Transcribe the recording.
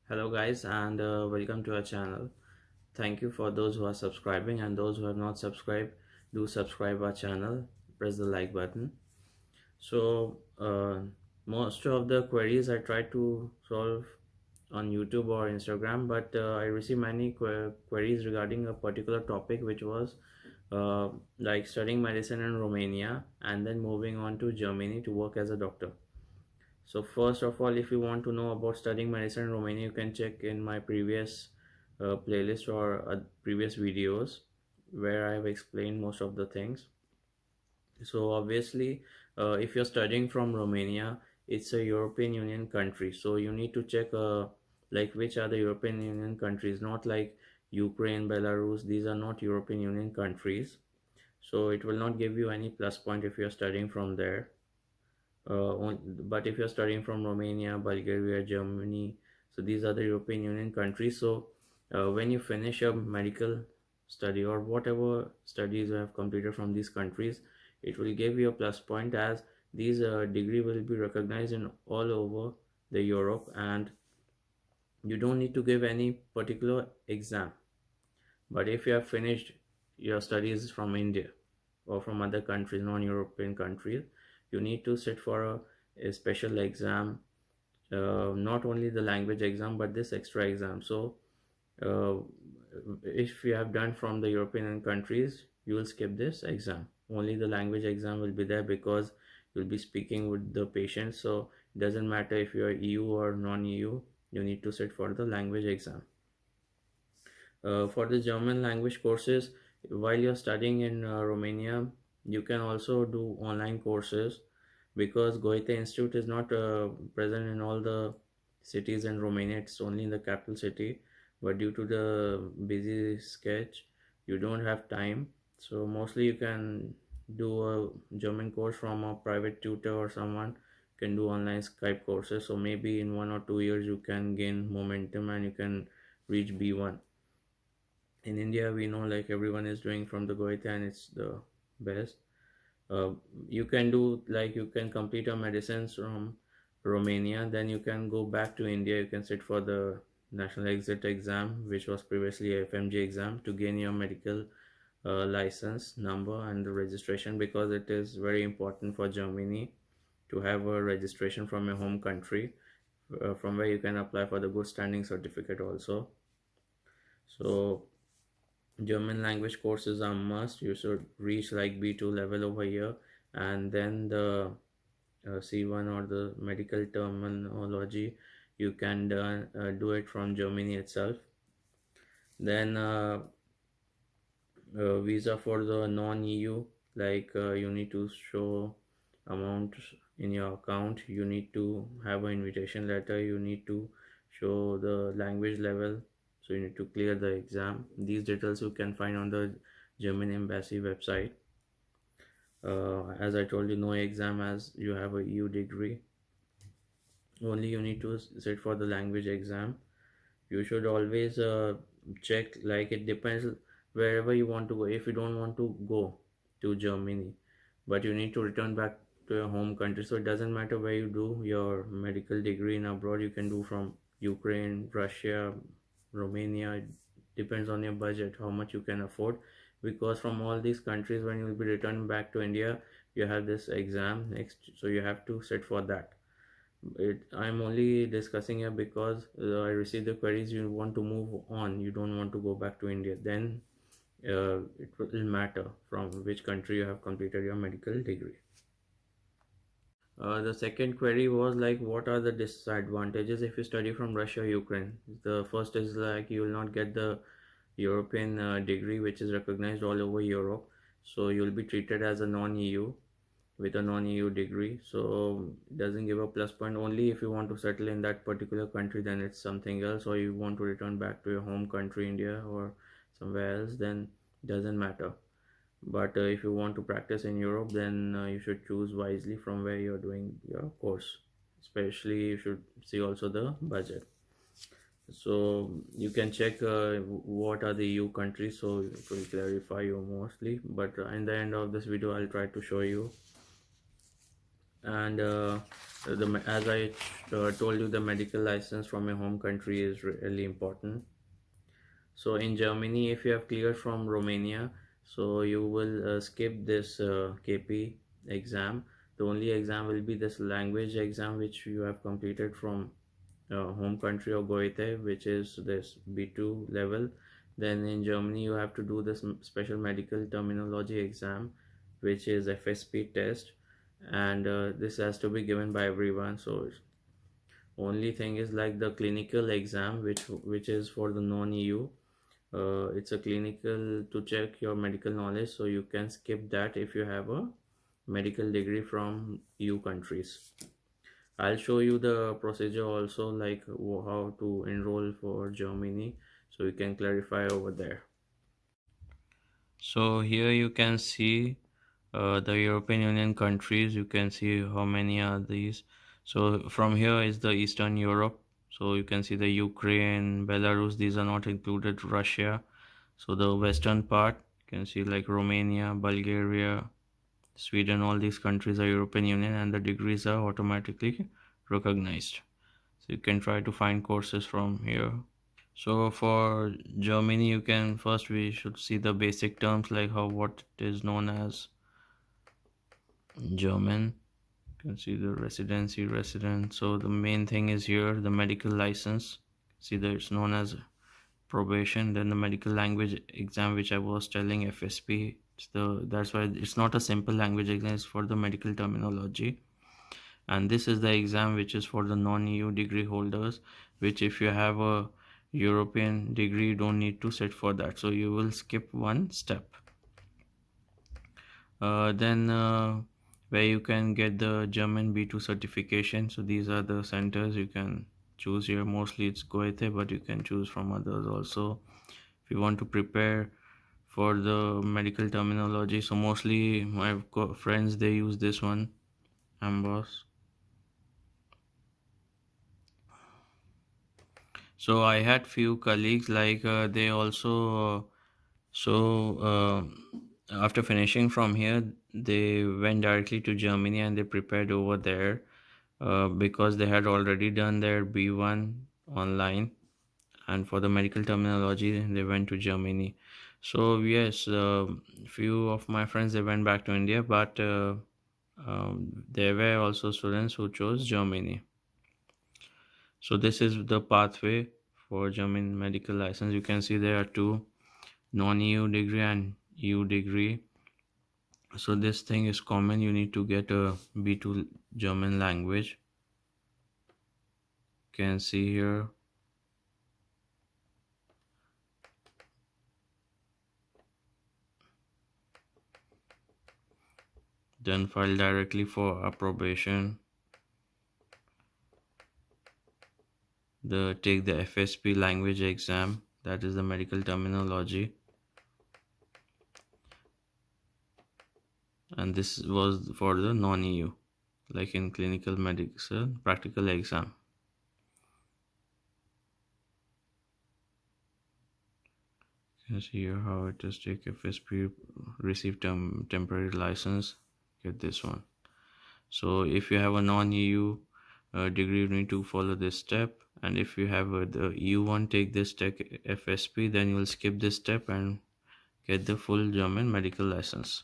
Hello guys, and welcome to our channel. Thank you for those who are subscribing, and those who have not subscribed, do subscribe our channel. Press the like button. So most of the queries I try to solve on YouTube or Instagram, but I received many queries regarding a particular topic, which was like studying medicine in Romania and then moving on to Germany to work as a doctor. So first of all, if you want to know about studying medicine in Romania, you can check in my previous playlist or previous videos where I have explained most of the things. So obviously, if you're studying from Romania, it's a European Union country. So you need to check like which are the European Union countries, not like Ukraine, Belarus. These are not European Union countries. So it will not give you any plus point if you're studying from there. But if you're studying from Romania, Bulgaria, Germany, so these are the European Union countries. So when you finish your medical study or whatever studies you have completed from these countries, it will give you a plus point, as these degree will be recognized in all over the Europe, and you don't need to give any particular exam. But if you have finished your studies from India or from other countries, non-European countries, you need to sit for a special exam, not only the language exam but this extra exam. So uh, if you have done from the European countries, you will skip this exam. Only the language exam will be there, because you'll be speaking with the patient. So it doesn't matter if you're EU or non-EU, you need to sit for the language exam. For the German language courses, while you're studying in Romania, you can also do online courses, because Goethe-Institut is not present in all the cities in Romania. It's only in the capital city. But due to the busy sketch, you don't have time. So mostly you can do a German course from a private tutor, or someone can do online Skype courses. So maybe in 1 or 2 years you can gain momentum and you can reach B1. In India, we know like everyone is doing from the Goethe, and it's the best. uh, you can do like you can complete your medicines from Romania, then you can go back to India. You can sit for the national exit exam, which was previously a FMG exam, to gain your medical license number and the registration, because it is very important for Germany to have a registration from your home country, from where you can apply for the good standing certificate also. So German language courses are must. You should reach like B2 level over here, and then the C1 or the medical terminology, you can do it from Germany itself. Then visa for the non-EU, like you need to show amount in your account, you need to have an invitation letter, you need to show the language level, so you need to clear the exam. These details you can find on the German embassy website. As I told you, no exam as you have a EU degree. Only you need to sit for the language exam. You should always check, like it depends wherever you want to go. If you don't want to go to Germany, but you need to return back to your home country, so it doesn't matter where you do your medical degree in abroad. You can do from Ukraine, Russia, Romania. It depends on your budget, how much you can afford, because from all these countries, when you will be returning back to India, you have this exam next, so you have to sit for that. I'm only discussing here because I received the queries. You want to move on, you don't want to go back to India, then it will matter from which country you have completed your medical degree. The second query was like, what are the disadvantages if you study from Russia or Ukraine? The first is like you will not get the European degree, which is recognized all over Europe. So you'll be treated as a non-EU with a non-EU degree, so it doesn't give a plus point. Only if you want to settle in that particular country, then it's something else, or you want to return back to your home country, India, or somewhere else, then it doesn't matter. But if you want to practice in Europe, then you should choose wisely from where you're doing your course. Especially you should see also the budget. So you can check what are the EU countries, so it will clarify you mostly. But in the end of this video, I'll try to show you And as I told you, the medical license from your home country is really important. So in Germany, if you have cleared from Romania, so you will skip this KP exam. The only exam will be this language exam which you have completed from home country of Goethe, which is this B2 level. Then in Germany, you have to do this special medical terminology exam, which is FSP test, and this has to be given by everyone. So only thing is like the clinical exam, which is for the non-EU. It's a clinical to check your medical knowledge, so you can skip that if you have a medical degree from EU countries. I'll show you the procedure also, like how to enroll for Germany, so you can clarify over there. So here you can see the European Union countries. You can see how many are these. So from here is the Eastern Europe. So you can see the Ukraine, Belarus. These are not included. Russia. So the western part, you can see like Romania, Bulgaria, Sweden. All these countries are European Union, and the degrees are automatically recognized. So you can try to find courses from here. So for Germany, you can first we should see the basic terms like how what is known as German. You can see the residency, resident. So the main thing is here the medical license. See that it's known as probation. Then the medical language exam, which I was telling FSP. That's why it's not a simple language exam. It's for the medical terminology. And this is the exam which is for the non-EU degree holders. Which if you have a European degree, you don't need to sit for that. So you will skip one step. Then where you can get the German B2 certification. So these are the centers you can choose here. Mostly it's Goethe, but you can choose from others also if you want to prepare for the medical terminology. So mostly my friends, they use this one, Amboss. So I had few colleagues like they also after finishing from here, they went directly to Germany and they prepared over there because they had already done their B1 online, and for the medical terminology they went to Germany. So yes, few of my friends, they went back to India, but there were also students who chose Germany. So this is the pathway for German medical license. You can see there are two, non-EU degree and EU degree. So this thing is common. You need to get a B2 German language. You can see here. Then file directly for approbation. Take the FSP language exam. That is the medical terminology. And this was for the non-EU, like in clinical medical practical exam. You can see here how it is. Take FSP, receive temporary license, get this one. So if you have a non-EU degree, you need to follow this step. And if you have the EU one, take this FSP, then you will skip this step and get the full German medical license.